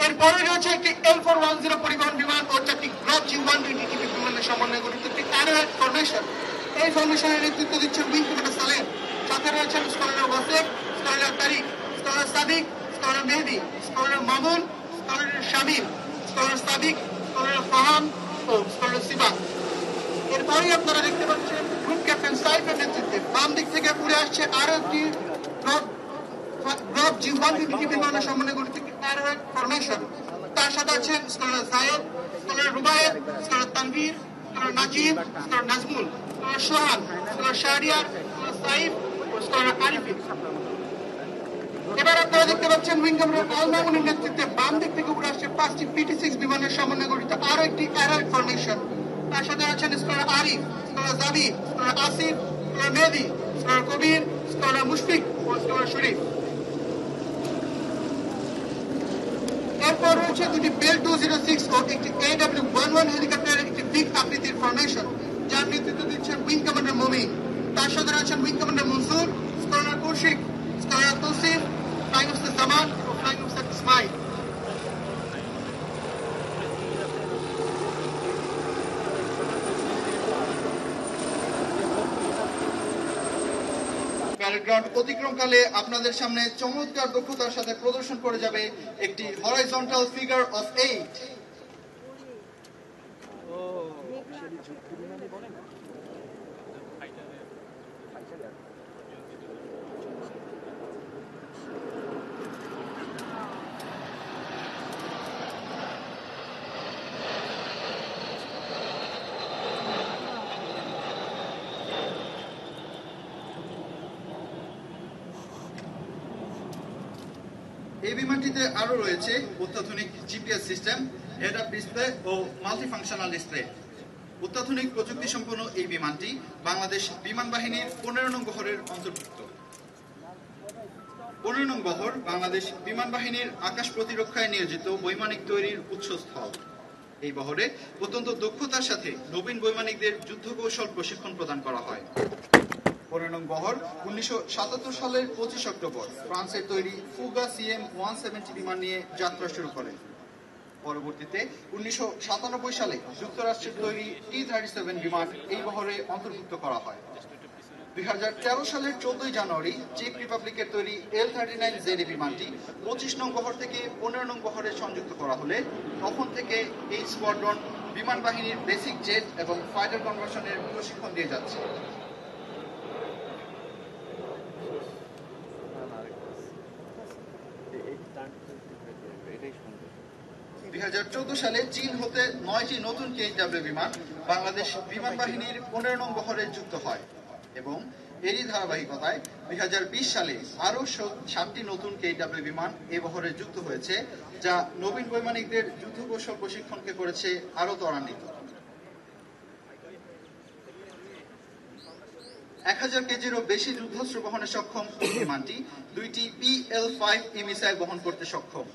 এরপরে রয়েছে একটি L410 পরিবহন বিমান ও চারটি গ্রব G120 বিমানের সমন্বয়ে গঠিত একটি অ্যারোহেড ফরমেশন। এই ফরমেশনের নেতৃত্ব দিচ্ছেন উইং কমান্ডার সালেম। সাথে রয়েছেন scholar Wasek, scholar Tariq, scholar Sadiq, scholar Mehedi, scholar Mamun, scholar Shamim, scholar Sadiq, scholar Faham ও স্কলার সিবাক। এরপরেই আপনারা দেখতে পাচ্ছেন গ্রুপ ক্যাপ্টেন সাইফের নেতৃত্বে বাম দিক থেকে উড়ে আসছে আরো একটি গ্রব G120 বিমানের সমন্বয়ে গঠিত একটি অ্যারোহেড ফরমেশন। তার সাথে আছেন scholar Zayed, scholar Rubayet, scholar Tanvir, scholar Najib, scholar Nazmul, scholar Sohan, scholar Shahriar, scholar Saif ও স্কলার আরিফিন। এবার আপনারা দেখতে পাচ্ছেন উইং কমান্ডার আল মামুনের নেতৃত্বে বাম দিক থেকে উড়ে আসছে 5টি PT-6 বিমানের সমন্বয়ে গঠিত আরো একটি অ্যারোহেড ফরমেশন। তার সাথে আছেন স্কলার আরিফ, স্কলার জাবি, scholar Asif, scholar Mehedi, scholar কবির, স্কলার মুশফিক ও স্কলার শরীফ। এরপর রয়েছে দুটি বেল 206 ও একটি AW11 হেলিকপ্টারের একটি বিগ আকৃতির ফরমেশন, যার নেতৃত্ব দিচ্ছেন উইং কমান্ডার মুমিন। তার সাথে রয়েছেন wing commander Mansur, scholar Kaushik, scholar Tausif, flying officer Zaman ও ফ্লাইং অফিসার ইসমাইল। প্যারেড অতিক্রমকালে আপনাদের সামনে চমৎকার দক্ষতার সাথে প্রদর্শন করে যাবে একটি হরাইজন্টাল ফিগার অফ 8। এই বিমানটিতে আরো রয়েছে অত্যাধুনিক GPS system, head up display ও মাল্টিফাংশনাল ডিসপ্লে। অত্যাধুনিক প্রযুক্তি সম্পন্ন এই বিমানটি বাংলাদেশ বিমান বাহিনীর 15 নং বহরের অন্তর্ভুক্ত। 15 নং বহর বাংলাদেশ বিমান বাহিনীর আকাশ প্রতিরক্ষায় নিয়োজিত বৈমানিক তৈরির উৎসস্থল। এই বহরে অত্যন্ত দক্ষতার সাথে নবীন বৈমানিকদের যুদ্ধ কৌশল প্রশিক্ষণ প্রদান করা হয়। 15 নং বহর 1977 সালের 25 অক্টোবর ফ্রান্সের তৈরি ফুগা CM-170 বিমান নিয়ে যাত্রা শুরু করে। পরবর্তীতে 1997 সালে যুক্তরাষ্ট্রের তৈরি T-37 বিমান এই বহরে অন্তর্ভুক্ত করা হয়। 2013 সালের 14 জানুয়ারি চেক রিপাবলিকের তৈরি L-39Z বিমানটি 25 নং বহর থেকে 15 নং বহরে সংযুক্ত করা হলে তখন থেকে এই স্কোয়াড্রন বিমান বাহিনীর বেসিক জেট এবং ফাইটার কনভার্সনের প্রশিক্ষণ দিয়ে যাচ্ছে। 2014 সালে চীন হতে 9টি নতুন KW বিমান বাংলাদেশ বিমান বাহিনীর 15 নং বহরে যুক্ত হয় এবং এরই ধারাবাহিকতায় 2020 সালে আরও 7টি নতুন KW বিমান এই বহরে যুক্ত হয়েছে, যা নবীন বৈমানিকদের যুদ্ধ কৌশল প্রশিক্ষণকে করেছে আরও ত্বরান্বিত। 1000 কেজিরও বেশি যুদ্ধাস্ত্র বহনে সক্ষম এই বিমানটি 2টি PL-5 মিসাইল বহন করতে সক্ষম।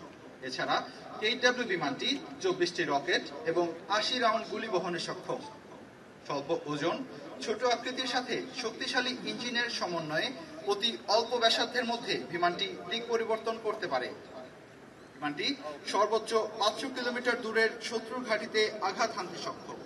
এছাড়া KW বিমানটি 24টি রকেট এবং 80 রাউন্ড গুলি বহনে সক্ষম। স্বল্প ওজন, ছোট আকৃতির সাথে শক্তিশালী ইঞ্জিনের সমন্বয়ে অতি অল্প ব্যাসার্ধের মধ্যে বিমানটি দিক পরিবর্তন করতে পারে। বিমানটি সর্বোচ্চ 500 কিলোমিটার দূরের শত্রুর ঘাঁটিতে আঘাত হানতে সক্ষম।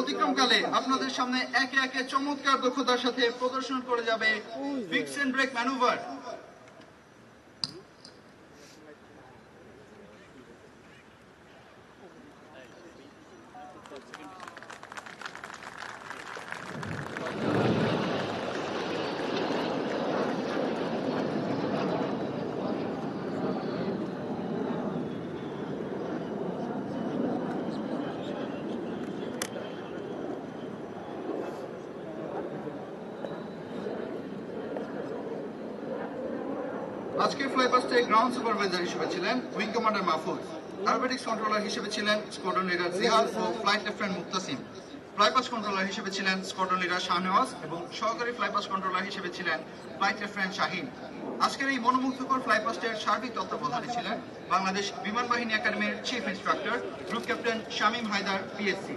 অতিক্রমকালে আপনাদের সামনে একে একে চমৎকার দক্ষতার সাথে প্রদর্শন করে যাবে ফিক্স এন্ড ব্রেক ম্যানুভার। আজকের ফ্লাইপাস্টে গ্রাউন্ড সুপারভাইজার হিসেবে ছিলেন wing commander Mahfuz. Aerobatics controller হিসেবে ছিলেন স্কোয়াড্রন লিডার জিহাদ ও ফ্লাইট লেফটেন্যান্ট মুক্তাসিম। ফ্লাইপাস কন্ট্রোলার হিসেবে ছিলেন স্কোয়াড্রন লিডার শাহনেওয়াজ এবং সহকারী ফ্লাইপাস কন্ট্রোলার হিসেবে ছিলেন ফ্লাইট লেফটেন্যান্ট শাহিন। আজকের এই মনোমুগ্ধকর ফ্লাইপাস্টের সার্বিক তত্ত্বাবধানে ছিলেন বাংলাদেশ বিমান বাহিনী একাডেমির chief instructor group captain Shamim Haider PSC.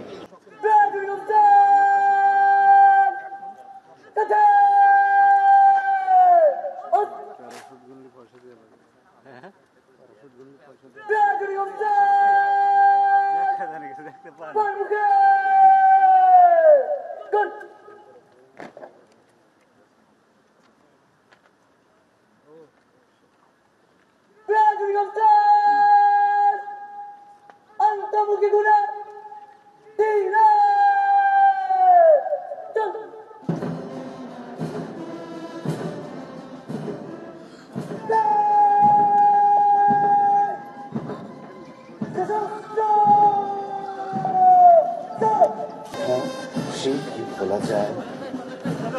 বলা যায়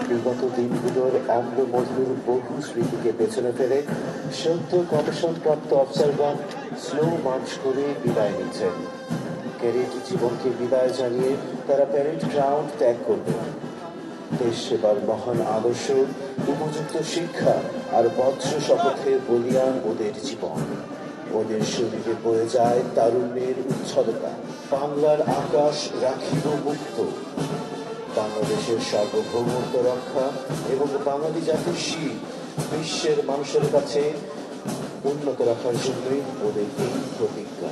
বিগত দিনগুলোর অম্ল মধুর বহু স্মৃতিকে পেছনে ফেলে সদ্য কমিশনপ্রাপ্ত অবজারভার স্লো মার্চ করে বিদায় নিচ্ছেন। ক্যাডেট জীবনকে বিদায় জানিয়ে তারা প্যারেড গ্রাউন্ড ত্যাগ করবে। দেশ সেবার মহান আদর্শ, উপযুক্ত শিক্ষা আর বজ্র শপথে বলিয়ান ওদের জীবন। ওদের শরীরে বয়ে যায় তারুণ্যের উচ্ছলতা। বাংলার আকাশ রাখিব মুক্ত। বাংলাদেশের সার্বভৌমত্ব রক্ষা এবং বাঙালি জাতির শীল বিশ্বের মানুষের কাছে উন্নত রাখার জন্যই ওদের এই প্রতিজ্ঞা।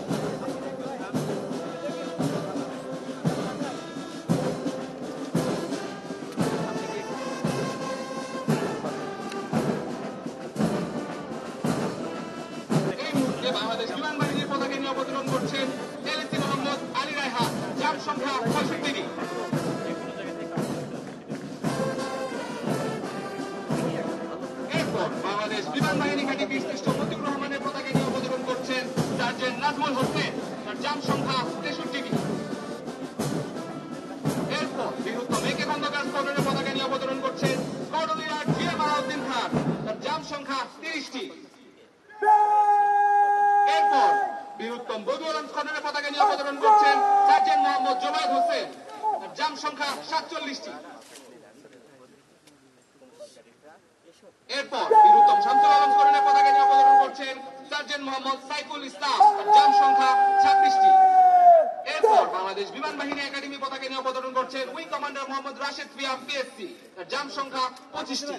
বাংলাদেশ বিমান বাহিনীর পতাকা নিয়ে অবতরণ করছেন এলএসি মোহাম্মদ আলী রায়হান, জাম সংখ্যা 65টি। এরপর বাংলাদেশ বিমান বাহিনী ঘাঁটি বীরশ্রেষ্ঠ মতিউর রহমানের পতাকা নিয়ে অবতরণ করছেন সার্জেন্ট নাজমুল হোসেন, তার জাম সংখ্যা 63টি। এরপর বীরুত্তম একে খন্দকার স্কোয়াড্রনের পতাকা নিয়ে অবতরণ করছেন স্কোয়াড্রন লিডার জিএম আলাউদ্দিন খান, তার জাম সংখ্যা 30টি। এরপর বীরুত্তম বধু আলম স্কোয়াড্রনের পতাকা নিয়ে অবতরণ করছেন সার্জেন্ট মোহাম্মদ জোবায়েদ হোসেন, তার জাম সংখ্যা 47টি। এরপর বীরুত্তম শামসুল আলম স্কোয়াড্রনের পতাকা নিয়ে অবতরণ করছেন সার্জেন্ট মোহাম্মদ সাইফুল ইসলাম, তার জাম সংখ্যা 26টি। এরপর বাংলাদেশ বিমান বাহিনী একাডেমি পতাকা নিয়ে অবতরণ করছেন wing commander Mohammad Rashed Fiam PSC, তার জাম সংখ্যা 25টি।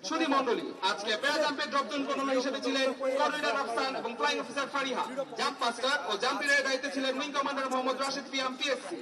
সুধী মণ্ডলী, আজকে প্যারাজাম্পের ড্রপজোন কন্ট্রোলার হিসেবে ছিলেন কর্নেডার আফসান এবং flying officer Fariha. Jump master ও জাম্পিংয়ের দায়িত্বে ছিলেন wing commander Mohammad Rashed Fiam PSC.